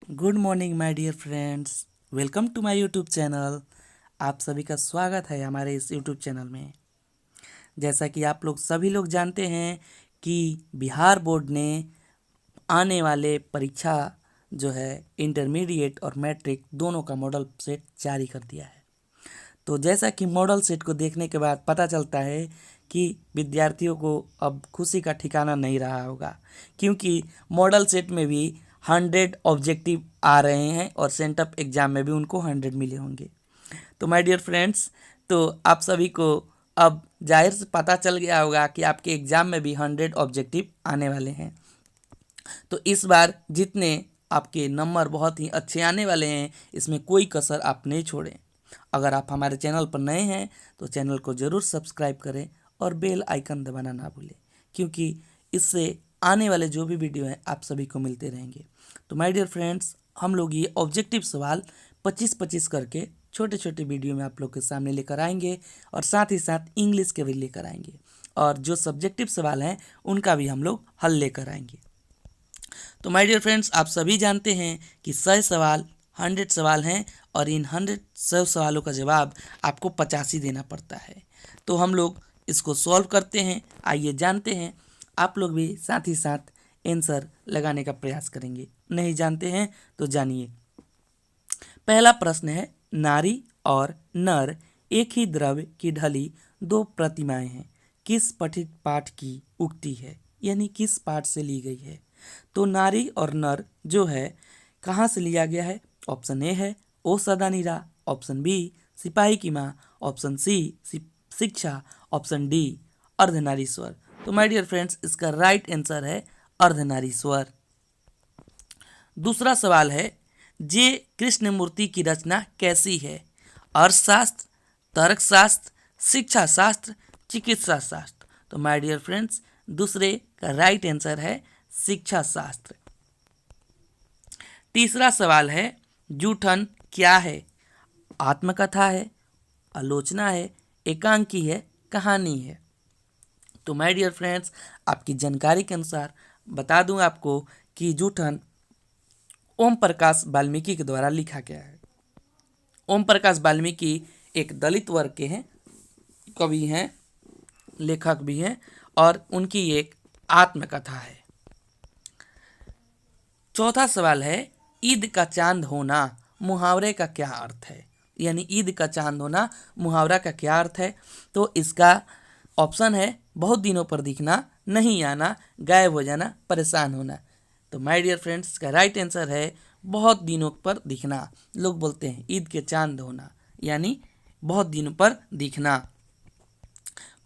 Good morning my dear friends. Welcome to my YouTube channel. आप सभी का स्वागत है हमारे इस यूट्यूब चैनल में। जैसा कि आप लोग सभी लोग जानते हैं कि बिहार बोर्ड ने आने वाले परीक्षा जो है इंटरमीडिएट और मैट्रिक दोनों का मॉडल सेट जारी कर दिया है। तो जैसा कि मॉडल सेट को देखने के बाद पता चलता है कि विद्यार्थियों को अब खुशी का ठिकाना नहीं रहा होगा, क्योंकि मॉडल सेट में भी 100 ऑब्जेक्टिव आ रहे हैं और सेंटअप एग्ज़ाम में भी उनको 100 मिले होंगे। तो माय डियर फ्रेंड्स, तो आप सभी को अब जाहिर से पता चल गया होगा कि आपके एग्ज़ाम में भी 100 ऑब्जेक्टिव आने वाले हैं। तो इस बार जितने आपके नंबर बहुत ही अच्छे आने वाले हैं, इसमें कोई कसर आप नहीं छोड़ें। अगर आप हमारे चैनल पर नए हैं तो चैनल को ज़रूर सब्सक्राइब करें और बेल आइकन दबाना ना भूलें, क्योंकि इससे आने वाले जो भी वीडियो हैं आप सभी को मिलते रहेंगे। तो माय डियर फ्रेंड्स, हम लोग ये ऑब्जेक्टिव सवाल 25-25 करके छोटे छोटे वीडियो में आप लोग के सामने लेकर आएंगे और साथ ही साथ इंग्लिश के भी लेकर आएंगे, और जो सब्जेक्टिव सवाल हैं उनका भी हम लोग हल लेकर आएंगे। तो माय डियर फ्रेंड्स, आप सभी जानते हैं कि 100 सवाल 100 सवाल हैं और इन 100 सवालों का जवाब आपको 85 देना पड़ता है। तो हम लोग इसको सॉल्व करते हैं। आइए जानते हैं। आप लोग भी साथ ही साथ आंसर लगाने का प्रयास करेंगे। नहीं जानते हैं तो जानिए। पहला प्रश्न है, नारी और नर एक ही द्रव्य की ढली दो प्रतिमाएं हैं, किस पठित पाठ की उक्ति है, यानी किस पाठ से ली गई है। तो नारी और नर जो है कहाँ से लिया गया है। ऑप्शन ए है ओ सदा नीरा, ऑप्शन बी सिपाही की माँ, ऑप्शन सी शिक्षा, ऑप्शन डी अर्धनारीश्वर। तो माय डियर फ्रेंड्स, इसका राइट आंसर है अर्धनारीश्वर। दूसरा सवाल है, जे कृष्णमूर्ति की रचना कैसी है। अर्थशास्त्र, तर्कशास्त्र, शिक्षा शास्त्र, चिकित्सा शास्त्र। तो माय डियर फ्रेंड्स, दूसरे का राइट आंसर है शिक्षा शास्त्र। तीसरा सवाल है, जूठन क्या है। आत्मकथा है, आलोचना है, एकांकी है, कहानी है। तो माय डियर फ्रेंड्स, आपकी जानकारी के अनुसार बता दूं आपको कि जूठन ओम प्रकाश वाल्मीकि के द्वारा लिखा गया है। ओम प्रकाश वाल्मीकि एक दलित वर्ग के हैं, कवि हैं, लेखक भी हैं, और उनकी एक आत्मकथा है। चौथा सवाल है, ईद का चांद होना मुहावरे का क्या अर्थ है, यानी ईद का चांद होना मुहावरा का क्या अर्थ है। तो इसका ऑप्शन है बहुत दिनों पर दिखना, नहीं आना, गायब हो जाना, परेशान होना। तो माय डियर फ्रेंड्स, इसका राइट आंसर है बहुत दिनों पर दिखना। लोग बोलते हैं ईद के चांद होना, यानी बहुत दिनों पर दिखना।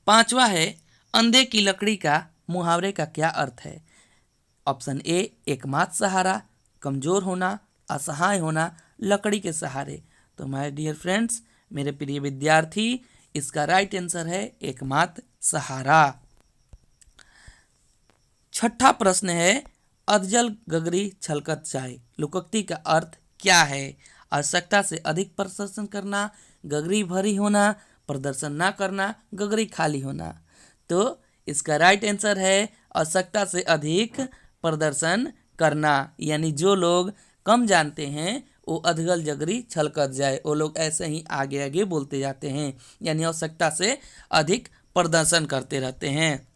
पांचवा है, अंधे की लकड़ी का मुहावरे का क्या अर्थ है। ऑप्शन ए एकमात्र सहारा, कमजोर होना, असहाय होना, लकड़ी के सहारे। तो माय डियर फ्रेंड्स, मेरे प्रिय विद्यार्थी, इसका राइट आंसर है एकमात्र सहारा। छठा प्रश्न है, अधजल गगरी छलकत जाए लोकोक्ति का अर्थ क्या है। आवश्यकता से अधिक प्रदर्शन करना, गगरी भरी होना, प्रदर्शन ना करना, गगरी खाली होना। तो इसका राइट आंसर है आवश्यकता से अधिक प्रदर्शन करना, यानी जो लोग कम जानते हैं वो अधगल जगरी छलकत जाए, वो लोग ऐसे ही आगे आगे बोलते जाते हैं, यानी आवश्यकता से अधिक प्रदर्शन करते रहते हैं।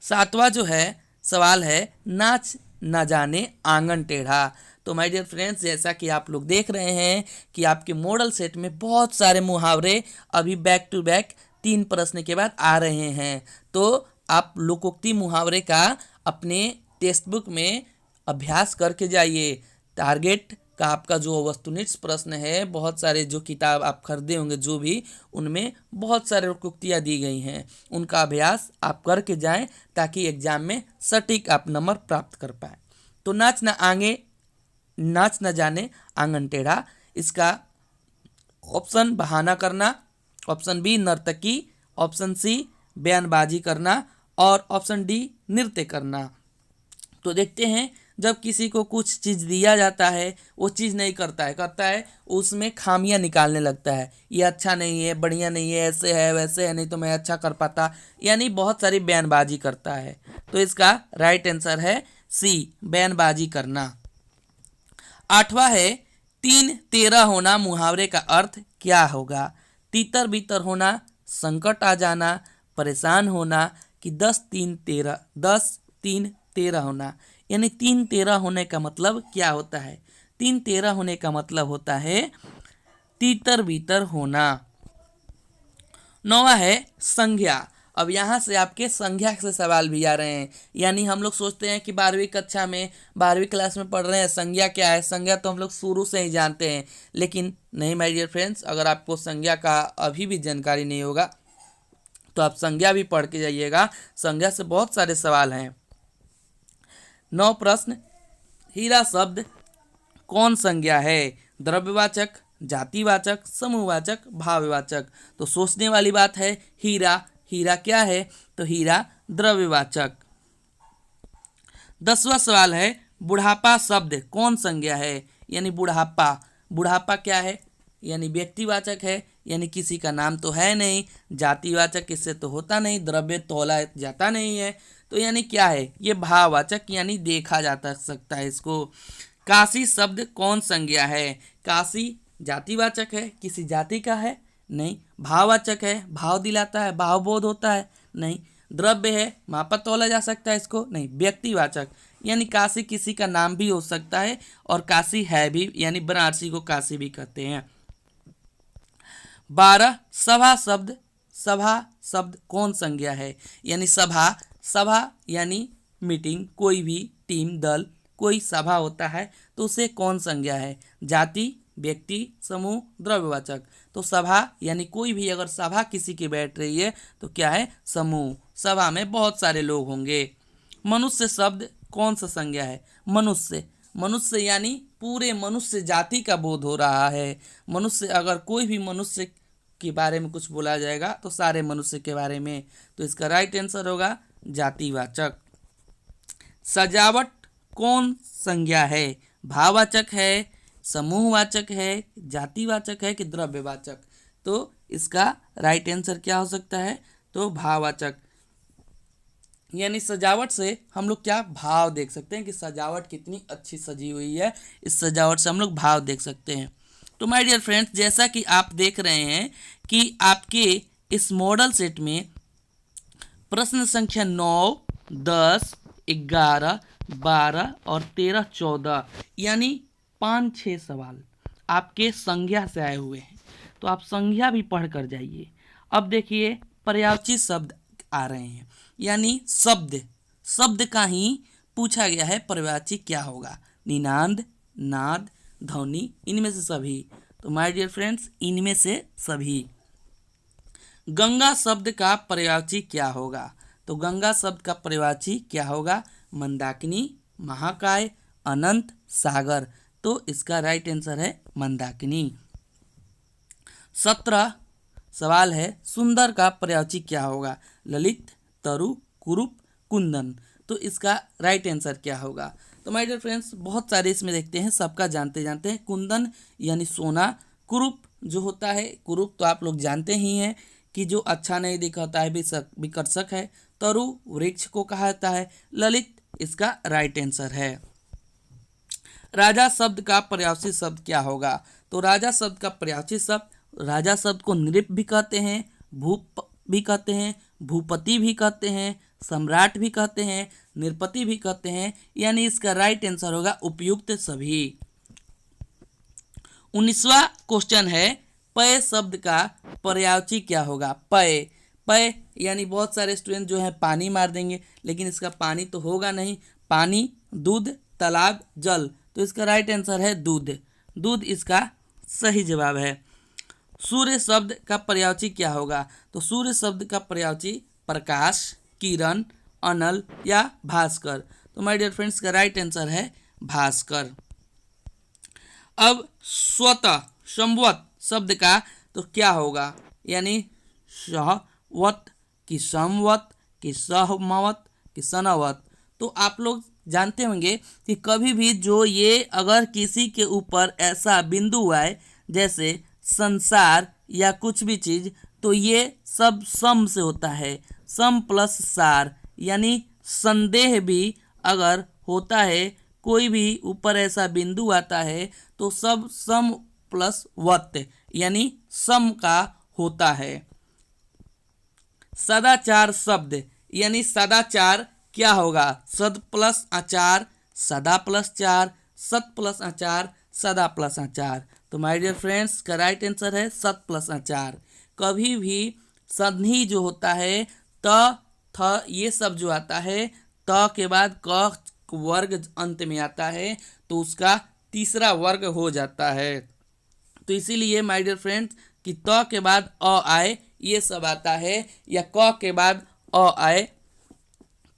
सातवां जो है सवाल है, नाच न जाने आंगन टेढ़ा। तो माय डियर फ्रेंड्स, जैसा कि आप लोग देख रहे हैं कि आपके मॉडल सेट में बहुत सारे मुहावरे अभी बैक टू बैक 3 प्रश्न के बाद आ रहे हैं। तो आप लोकोक्ति मुहावरे का अपने टेक्स्ट बुक में अभ्यास करके जाइए। टारगेट का आपका जो वस्तुनिष्ठ प्रश्न है, बहुत सारे जो किताब आप खरीदे होंगे जो भी, उनमें बहुत सारे लोकोक्तियाँ दी गई हैं, उनका अभ्यास आप करके जाएं ताकि एग्जाम में सटीक आप नंबर प्राप्त कर पाएँ। तो नाच न जाने आंगन टेढ़ा, इसका ऑप्शन बहाना करना, ऑप्शन बी नर्तकी, ऑप्शन सी बयानबाजी करना, और ऑप्शन डी नृत्य करना। तो देखते हैं, जब किसी को कुछ चीज़ दिया जाता है वो चीज़ नहीं करता है उसमें खामियां निकालने लगता है। ये अच्छा नहीं है, बढ़िया नहीं है, ऐसे है वैसे है, नहीं तो मैं अच्छा कर पाता, यानी बहुत सारी बयानबाजी करता है। तो इसका राइट आंसर है सी बयानबाजी करना। आठवां है तीन तेरह होना, मुहावरे का अर्थ क्या होगा? तीतर बीतर होना, संकट आ जाना, परेशान होना, कि 10 3 13 होना। यानी 3 13 होने का मतलब क्या होता है? 3 13 होने का मतलब होता है तीतर बीतर होना। नौवा है संज्ञा। अब यहाँ से आपके संज्ञा से सवाल भी आ रहे हैं। यानी हम लोग सोचते हैं कि 12वीं कक्षा में 12वीं क्लास में पढ़ रहे हैं, संज्ञा क्या है? संज्ञा तो हम लोग शुरू से ही जानते हैं, लेकिन नहीं माय डियर फ्रेंड्स, अगर आपको संज्ञा का अभी भी जानकारी नहीं होगा तो आप संज्ञा भी पढ़ के जाइएगा। संज्ञा से बहुत सारे सवाल हैं। 9 प्रश्न, हीरा शब्द कौन संज्ञा है? द्रव्यवाचक, जातिवाचक, समूहवाचक, भाववाचक। तो सोचने वाली बात है, हीरा, हीरा क्या है? तो हीरा द्रव्यवाचक। 10वां सवाल है, बुढ़ापा शब्द कौन संज्ञा है? यानी बुढ़ापा, बुढ़ापा क्या है? यानी व्यक्तिवाचक है, यानी किसी का नाम तो है नहीं। जातिवाचक, इससे तो होता नहीं, द्रव्य तोला जाता नहीं है, तो यानी क्या है? ये भाववाचक, यानी देखा जाता सकता है इसको। काशी शब्द कौन संज्ञा है? काशी जातिवाचक है, किसी जाति का है? नहीं। भाववाचक है, भाव दिलाता है, भावबोध होता है? नहीं। द्रव्य है, मापा तोला जा सकता है इसको? नहीं। व्यक्तिवाचक, यानी काशी किसी का नाम भी हो सकता है, और काशी है भी, यानी बनारसी को काशी भी कहते हैं। 12 सभा शब्द, सभा शब्द कौन संज्ञा है? यानी सभा, सभा यानी मीटिंग, कोई भी टीम दल कोई सभा होता है तो उसे कौन संज्ञा है? जाति, व्यक्ति, समूह, द्रव्यवाचक। तो सभा यानी कोई भी अगर सभा किसी की बैठ रही है तो क्या है? समूह। सभा में बहुत सारे लोग होंगे। मनुष्य शब्द कौन सा संज्ञा है? मनुष्य, मनुष्य यानी पूरे मनुष्य जाति का बोध हो रहा है। मनुष्य, अगर कोई भी मनुष्य के बारे में कुछ बोला जाएगा तो सारे मनुष्य के बारे में, तो इसका राइट आंसर होगा जातिवाचक। सजावट कौन संज्ञा है? भाववाचक है, समूहवाचक है, जातिवाचक है, कि द्रव्यवाचक? तो इसका राइट आंसर क्या हो सकता है? तो भाववाचक। यानी सजावट से हम लोग क्या भाव देख सकते हैं कि सजावट कितनी अच्छी सजी हुई है, इस सजावट से हम लोग भाव देख सकते हैं। तो माय डियर फ्रेंड्स, जैसा कि आप देख रहे हैं कि आपके इस मॉडल सेट में प्रश्न संख्या 9, 10, 11, 12 और 13, 14 यानी 5-6 सवाल आपके संज्ञा से आए हुए हैं। तो आप संज्ञा भी पढ़ कर जाइए। अब देखिए पर्यायवाची शब्द आ रहे हैं, यानी शब्द, शब्द का ही पूछा गया है पर्यायवाची क्या होगा? निनाद, नाद, ध्वनि, इनमें से सभी। तो माय डियर फ्रेंड्स, इनमें से सभी। गंगा शब्द का पर्यायवाची क्या होगा? तो गंगा शब्द का पर्यायवाची क्या होगा? मंदाकिनी, महाकाय, अनंत, सागर। तो इसका राइट आंसर है मंदाकिनी। 17 सवाल है, सुंदर का पर्यायवाची क्या होगा? ललित, तरु, कुरूप, कुंदन। तो इसका राइट आंसर क्या होगा? तो माय डियर फ्रेंड्स, बहुत सारे इसमें देखते हैं, सबका जानते हैं। कुंदन यानी सोना, कुरूप जो होता है, कुरूप तो आप लोग जानते ही हैं कि जो अच्छा नहीं दिखाता है, विकर्षक है। तरु वृक्ष को कहा जाता है। ललित इसका राइट आंसर है। राजा शब्द का पर्यायवाची शब्द क्या होगा? तो राजा शब्द का पर्यायवाची शब्द, राजा शब्द को नृप भी कहते हैं, भूप भी कहते हैं, भूपति भी कहते हैं, सम्राट भी कहते हैं, नृपति भी कहते हैं। यानी इसका राइट आंसर होगा उपयुक्त सभी। 19वां क्वेश्चन है, पय शब्द का पर्यायवाची क्या होगा? पय, पय यानी बहुत सारे स्टूडेंट जो है पानी मार देंगे, लेकिन इसका पानी तो होगा नहीं। पानी, दूध, तालाब, जल। तो इसका राइट आंसर है दूध। दूध इसका सही जवाब है। सूर्य शब्द का पर्यायवाची क्या होगा? तो सूर्य शब्द का पर्यायवाची प्रकाश, किरण, अनल या भास्कर। तो माय डियर फ्रेंड्स, का राइट आंसर है भास्कर। अब स्वतः, संवत शब्द का तो क्या होगा? यानी सहवत, कि समवत, कि सहमवत, कि सनवत। तो आप लोग जानते होंगे कि कभी भी जो ये अगर किसी के ऊपर ऐसा बिंदु आए, जैसे संसार या कुछ भी चीज़, तो ये सब सम से होता है। सम प्लस सार, यानी संदेह भी अगर होता है कोई भी ऊपर ऐसा बिंदु आता है तो सब सम प्लस वत् यानी सम का होता है। सदाचार शब्द यानी सदाचार क्या होगा? सद प्लस आचार, सदा प्लस चार, सत प्लस आचार, सदा प्लस आचार। तो माय डियर फ्रेंड्स का राइट आंसर है सत प्लस आचार। कभी भी संधि जो होता है त थ ये सब जो आता है त के बाद क वर्ग अंत में आता है तो उसका तीसरा वर्ग हो जाता है। तो इसीलिए माय डियर फ्रेंड्स कि त के बाद अ आए ये सब आता है, या क के बाद अ आए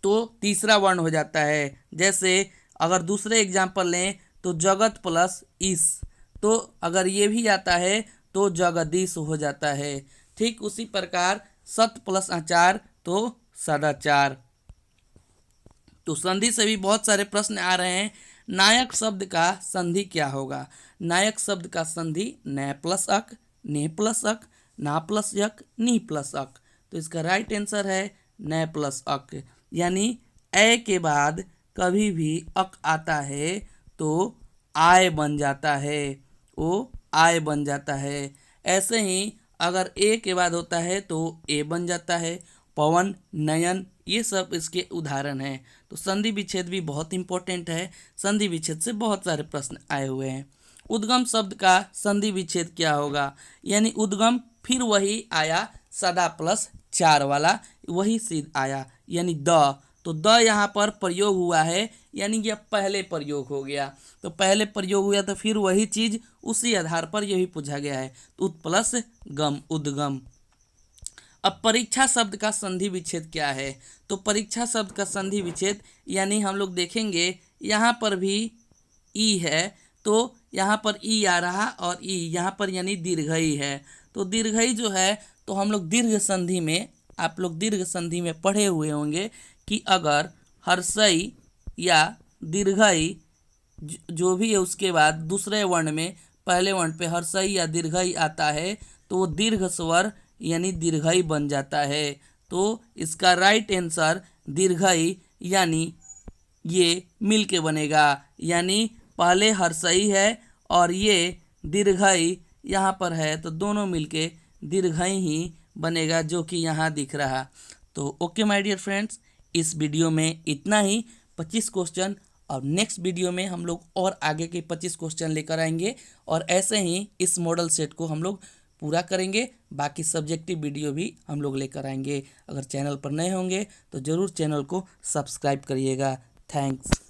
तो तीसरा वर्ण हो जाता है। जैसे अगर दूसरे एग्जाम्पल लें तो जगत प्लस ईस, तो अगर ये भी आता है तो जगदीश हो जाता है। ठीक उसी प्रकार सत प्लस आचार तो सदाचार। तो संधि से भी बहुत सारे प्रश्न आ रहे हैं। नायक शब्द का संधि क्या होगा? नायक शब्द का संधि न प्लस अक, ने प्लस अक, ना प्लस यक, नी प्लस अक। तो इसका राइट आंसर है न प्लस अक, यानी ए के बाद कभी भी अक आता है तो आय बन जाता है, वो आय बन जाता है। ऐसे ही अगर ए के बाद होता है तो ए बन जाता है। पवन, नयन ये सब इसके उदाहरण हैं। तो संधि विच्छेद भी बहुत इंपॉर्टेंट है। संधि विच्छेद से बहुत सारे प्रश्न आए हुए हैं। उद्गम शब्द का संधि विच्छेद क्या होगा? यानी उद्गम फिर वही आया सदा प्लस चार वाला, वही सिद्ध आया यानी द। तो द यहाँ पर प्रयोग हुआ है यानी यह पहले प्रयोग हो गया। तो पहले प्रयोग हुआ तो फिर वही चीज उसी आधार पर यही पूछा गया है। तो उत प्लस गम, उद्गम। अब परीक्षा शब्द का संधि विच्छेद क्या है? तो परीक्षा शब्द का संधि विच्छेद यानी हम लोग देखेंगे यहाँ पर भी ई है तो यहाँ पर ई आ रहा और ई यहाँ पर यानी दीर्घई है। तो दीर्घई जो है तो हम लोग दीर्घ संधि में, आप लोग दीर्घ संधि में पढ़े हुए होंगे कि अगर हर्षई या दीर्घई जो भी है उसके बाद दूसरे वर्ण में पहले वर्ण पे हर्षई या दीर्घई आता है तो वो दीर्घ स्वर यानी दीर्घई बन जाता है। तो इसका राइट आंसर दीर्घई यानी ये मिल के बनेगा, यानी पहले हर्षई है और ये दीर्घई यहाँ पर है तो दोनों मिलके दीर्घई ही बनेगा जो कि यहाँ दिख रहा। तो ओके माय डियर फ्रेंड्स, इस वीडियो में इतना ही, 25 क्वेश्चन। और नेक्स्ट वीडियो में हम लोग और आगे के 25 क्वेश्चन लेकर आएंगे और ऐसे ही इस मॉडल सेट को हम लोग पूरा करेंगे। बाकी सब्जेक्टिव वीडियो भी हम लोग लेकर आएंगे। अगर चैनल पर नए होंगे तो ज़रूर चैनल को सब्सक्राइब करिएगा। थैंक्स।